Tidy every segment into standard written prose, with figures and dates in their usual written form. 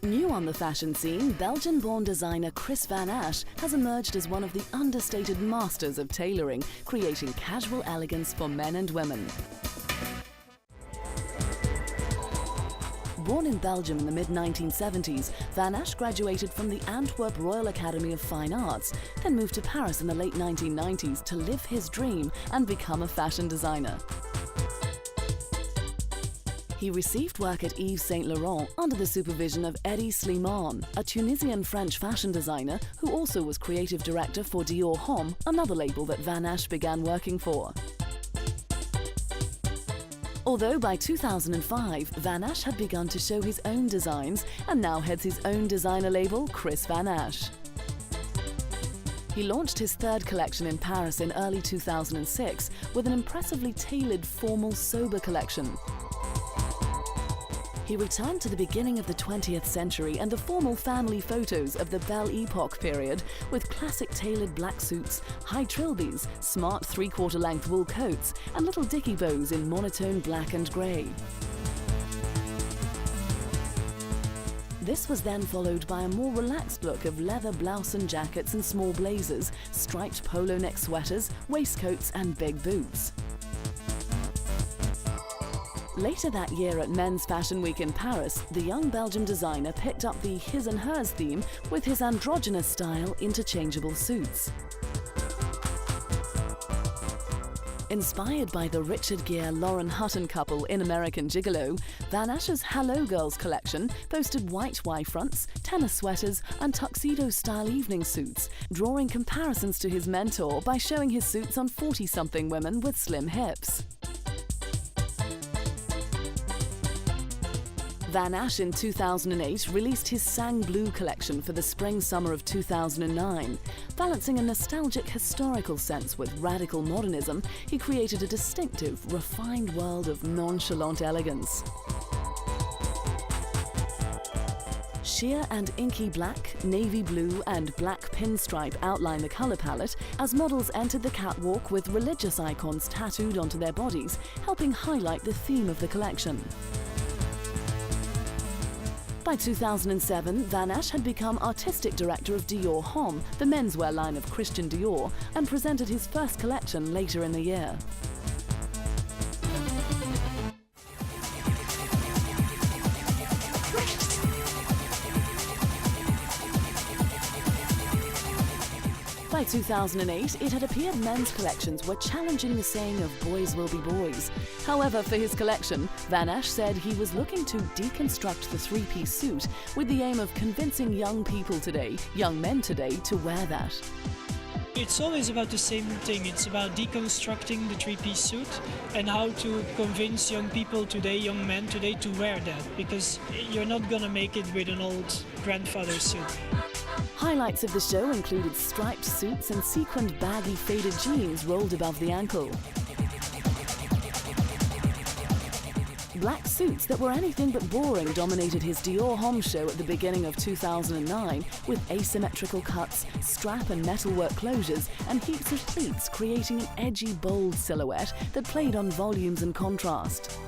New on the fashion scene, Belgian-born designer Kris van Assche has emerged as one of the understated masters of tailoring, creating casual elegance for men and women. Born in Belgium in the mid-1970s, Van Assche graduated from the Antwerp Royal Academy of Fine Arts, then moved to Paris in the late 1990s to live his dream and become a fashion designer. He received work at Yves Saint Laurent under the supervision of Hedi Slimane, a Tunisian-French fashion designer who also was creative director for Dior Homme, another label that Van Assche began working for. Although by 2005, Van Assche had begun to show his own designs and now heads his own designer label, Kris van Assche. He launched his third collection in Paris in early 2006 with an impressively tailored formal sober collection. He returned to the beginning of the 20th century and the formal family photos of the Belle Epoque period with classic tailored black suits, high trilbies, smart three-quarter length wool coats and little dicky bows in monotone black and grey. This was then followed by a more relaxed look of leather blouse and jackets and small blazers, striped polo neck sweaters, waistcoats and big boots. Later that year at Men's Fashion Week in Paris, the young Belgian designer picked up the his and hers theme with his androgynous style interchangeable suits. Inspired by the Richard Gere-Lauren Hutton couple in American Gigolo, Van Assche's Hello Girls collection boasted white Y-fronts, tennis sweaters and tuxedo-style evening suits, drawing comparisons to his mentor by showing his suits on 40-something women with slim hips. Van Assche in 2008 released his Sang Blue collection for the spring-summer of 2009. Balancing a nostalgic historical sense with radical modernism, he created a distinctive, refined world of nonchalant elegance. Sheer and inky black, navy blue and black pinstripe outline the color palette as models entered the catwalk with religious icons tattooed onto their bodies, helping highlight the theme of the collection. By 2007, Van Assche had become artistic director of Dior Homme, the menswear line of Christian Dior, and presented his first collection later in the year. By 2008, it had appeared men's collections were challenging the saying of boys will be boys. However, for his collection, Van Assche said he was looking to deconstruct the three-piece suit with the aim of convincing young people today, young men today, to wear that. It's always about the same thing. It's about deconstructing the three-piece suit and how to convince young people today, young men today, to wear that, because you're not gonna make it with an old grandfather suit. Highlights of the show included striped suits and sequined baggy faded jeans rolled above the ankle. Black suits that were anything but boring dominated his Dior Homme show at the beginning of 2009 with asymmetrical cuts, strap and metalwork closures and heaps of pleats creating an edgy, bold silhouette that played on volumes and contrast.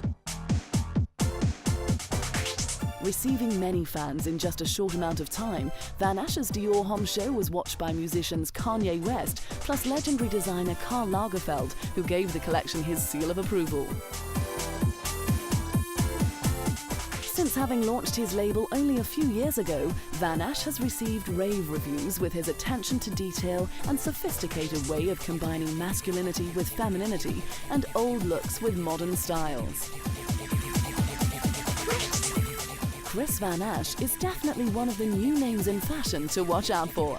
Receiving many fans in just a short amount of time, Van Assche's Dior Homme show was watched by musicians Kanye West plus legendary designer Karl Lagerfeld, who gave the collection his seal of approval. Since having launched his label only a few years ago, Van Assche has received rave reviews with his attention to detail and sophisticated way of combining masculinity with femininity and old looks with modern styles. Kris van Assche is definitely one of the new names in fashion to watch out for.